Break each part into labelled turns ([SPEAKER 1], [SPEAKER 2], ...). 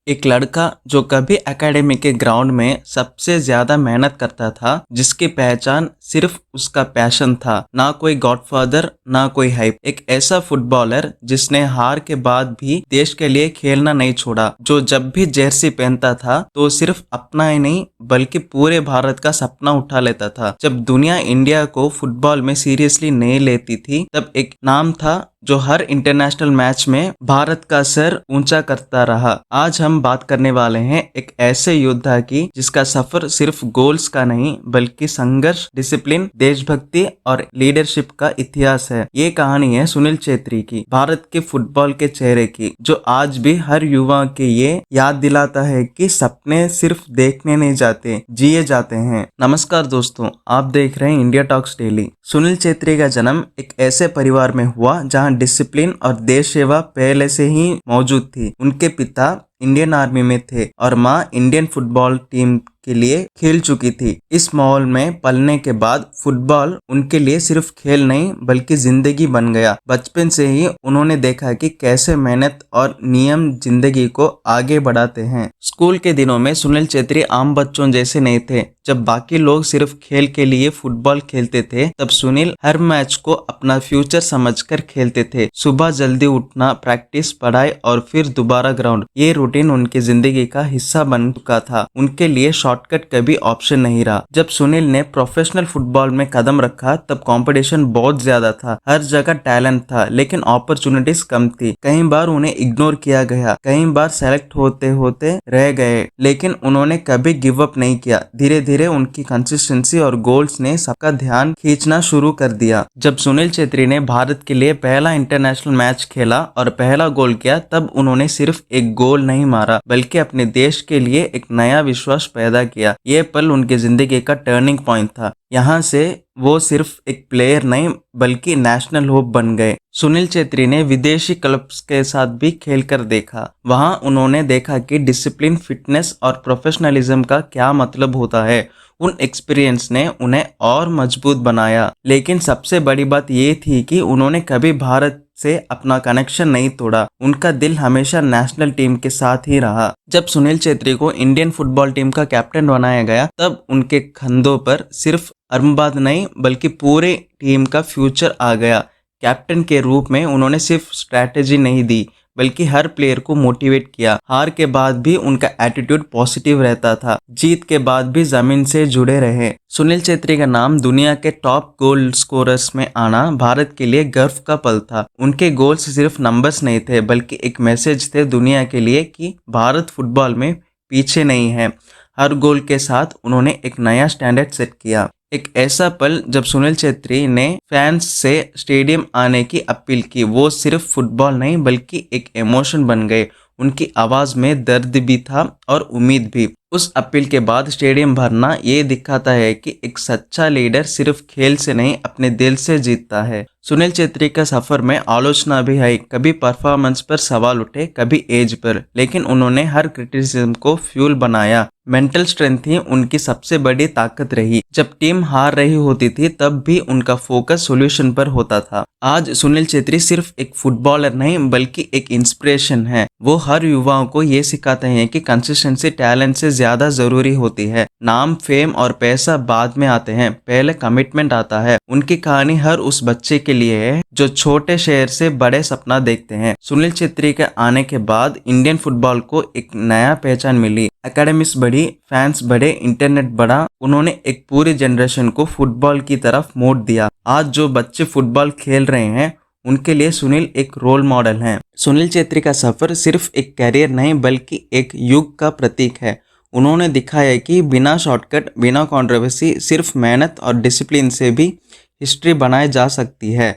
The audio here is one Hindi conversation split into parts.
[SPEAKER 1] एक लड़का जो कभी एकेडमी के ग्राउंड में सबसे ज्यादा मेहनत करता था, जिसकी पहचान सिर्फ उसका पैशन था, ना कोई गॉडफादर ना कोई हाइप। एक ऐसा फुटबॉलर जिसने हार के बाद भी देश के लिए खेलना नहीं छोड़ा, जो जब भी जर्सी पहनता था तो सिर्फ अपना ही नहीं बल्कि पूरे भारत का सपना उठा लेता था। जब दुनिया इंडिया को फुटबॉल में सीरियसली नहीं लेती थी, तब एक नाम था जो हर इंटरनेशनल मैच में भारत का सर ऊंचा करता रहा। आज हम बात करने वाले हैं एक ऐसे योद्धा की जिसका सफर सिर्फ गोल्स का नहीं बल्कि संघर्ष, डिसिप्लिन, देशभक्ति और लीडरशिप का इतिहास है। ये कहानी है सुनील छेत्री की, भारत के फुटबॉल के चेहरे की, जो आज भी हर युवा के ये याद दिलाता है कि सपने सिर्फ देखने नहीं जाते, जिए जाते हैं। नमस्कार दोस्तों, आप देख रहे हैं India talks daily. Sunil Chhetri का जन्म एक ऐसे परिवार में हुआ जहां डिसिप्लिन और देश सेवा पहले से ही मौजूद थी। उनके पिता इंडियन आर्मी में थे और मां इंडियन फुटबॉल टीम के लिए खेल चुकी थी। इस माहौल में पलने के बाद फुटबॉल उनके लिए सिर्फ खेल नहीं बल्कि जिंदगी बन गया। बचपन से ही उन्होंने देखा कि कैसे मेहनत और नियम जिंदगी को आगे बढ़ाते हैं। स्कूल के दिनों में सुनील छेत्री आम बच्चों जैसे नहीं थे। जब बाकी लोग सिर्फ खेल के लिए फुटबॉल खेलते थे, तब सुनील हर मैच को अपना फ्यूचर समझकर खेलते थे। सुबह जल्दी उठना, प्रैक्टिस, पढ़ाई और फिर दोबारा ग्राउंड, ये रूटीन उनकी जिंदगी का हिस्सा बन चुका था। उनके लिए शॉर्टकट कभी ऑप्शन नहीं रहा। जब सुनील ने प्रोफेशनल फुटबॉल में कदम रखा, तब कंपटीशन बहुत ज्यादा था। हर जगह टैलेंट था, लेकिन अपॉर्चुनिटीज कम थी। कई बार उन्हें इग्नोर किया गया, कई बार सेलेक्ट होते होते रह गए, लेकिन उन्होंने कभी गिव अप नहीं किया। धीरे धीरे उनकी कंसिस्टेंसी और गोल्स ने सबका ध्यान खींचना शुरू कर दिया। जब सुनील छेत्री ने भारत के लिए पहला इंटरनेशनल मैच खेला और पहला गोल किया, तब उन्होंने सिर्फ एक गोल नहीं मारा बल्कि अपने देश के लिए एक नया विश्वास पैदा किया। ये पल उनकी जिंदगी का टर्निंग पॉइंट था। यहाँ से वो सिर्फ एक प्लेयर नहीं बल्कि नेशनल होप बन गए। सुनील छेत्री ने विदेशी क्लब्स के साथ भी खेलकर देखा। वहां उन्होंने देखा कि डिसिप्लिन, फिटनेस और प्रोफेशनलिज्म का क्या मतलब होता है। उन एक्सपीरियंस ने उन्हें और मजबूत बनाया, लेकिन सबसे बड़ी बात ये थी कि उन्होंने कभी भारत से अपना कनेक्शन नहीं तोड़ा। उनका दिल हमेशा नेशनल टीम के साथ ही रहा। जब सुनील छेत्री को इंडियन फुटबॉल टीम का कैप्टन बनाया गया, तब उनके कंधों पर सिर्फ अरबाज नहीं बल्कि पूरे टीम का फ्यूचर आ गया। कैप्टन के रूप में उन्होंने सिर्फ स्ट्रैटेजी नहीं दी बल्कि हर प्लेयर को मोटिवेट किया। हार के बाद भी उनका एटीट्यूड पॉजिटिव रहता था, जीत के बाद भी जमीन से जुड़े रहे। सुनील छेत्री का नाम दुनिया के टॉप गोल स्कोरर्स में आना भारत के लिए गर्व का पल था। उनके गोल्स सिर्फ नंबर्स नहीं थे बल्कि एक मैसेज थे दुनिया के लिए कि भारत फुटबॉल में पीछे नहीं है। हर गोल के साथ उन्होंने एक नया स्टैंडर्ड सेट किया। एक ऐसा पल जब सुनील छेत्री ने फैंस से स्टेडियम आने की अपील की। वो सिर्फ फुटबॉल नहीं बल्कि एक इमोशन बन गए। उनकी आवाज में दर्द भी था और उम्मीद भी। उस अपील के बाद स्टेडियम भरना ये दिखाता है कि एक सच्चा लीडर सिर्फ खेल से नहीं अपने दिल से जीतता है। सुनील छेत्री का सफर में आलोचना भी आई। कभी परफॉर्मेंस पर सवाल उठे, कभी एज पर, लेकिन उन्होंने हर क्रिटिसिज्म को फ्यूल बनाया। मेंटल स्ट्रेंथ ही उनकी सबसे बड़ी ताकत रही। जब टीम हार रही होती थी, तब भी उनका फोकस सॉल्यूशन पर होता था। आज सुनील छेत्री सिर्फ एक फुटबॉलर नहीं बल्कि एक इंस्पिरेशन है। वो हर युवाओं को ये सिखाते हैं कि कंसिस्टेंसी टैलेंट से ज्यादा जरूरी होती है। नाम, फेम और पैसा बाद में आते हैं, पहले कमिटमेंट आता है। उनकी कहानी हर उस बच्चे के लिए है जो छोटे शहर से बड़े सपना देखते हैं। सुनील छेत्री के आने के बाद इंडियन फुटबॉल को एक नया पहचान मिली। एकेडमीज बढ़ी, फैंस बढ़े, इंटरनेट बढ़ा। उन्होंने एक पूरी जनरेशन को फुटबॉल की तरफ मोड़ दिया। आज जो बच्चे फुटबॉल खेल रहे हैं, उनके लिए सुनील एक रोल मॉडल हैं। सुनील छेत्री का सफर सिर्फ एक कैरियर नहीं बल्कि एक युग का प्रतीक है। उन्होंने दिखाया कि बिना शॉर्टकट, बिना कंट्रोवर्सी, सिर्फ मेहनत और डिसिप्लिन से भी हिस्ट्री बनाई जा सकती है।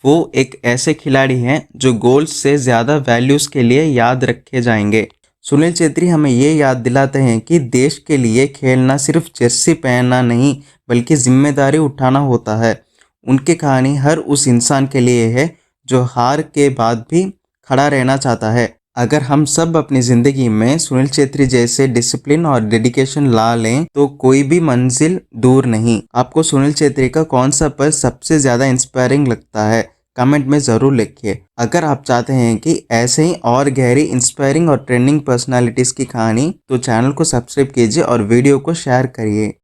[SPEAKER 1] वो एक ऐसे खिलाड़ी हैं जो गोल्स से ज़्यादा वैल्यूज़ के लिए याद रखे जाएंगे। सुनील छेत्री हमें ये याद दिलाते हैं कि देश के लिए खेलना सिर्फ जर्सी पहनना नहीं बल्कि जिम्मेदारी उठाना होता है। उनकी कहानी हर उस इंसान के लिए है जो हार के बाद भी खड़ा रहना चाहता है। अगर हम सब अपनी ज़िंदगी में सुनील छेत्री जैसे डिसिप्लिन और डेडिकेशन ला लें तो कोई भी मंजिल दूर नहीं। आपको सुनील छेत्री का कौन सा पल सबसे ज़्यादा इंस्पायरिंग लगता है? कमेंट में ज़रूर लिखिए। अगर आप चाहते हैं कि ऐसे ही और गहरी, इंस्पायरिंग और ट्रेंडिंग पर्सनालिटीज़ की कहानी, तो चैनल को सब्सक्राइब कीजिए और वीडियो को शेयर करिए।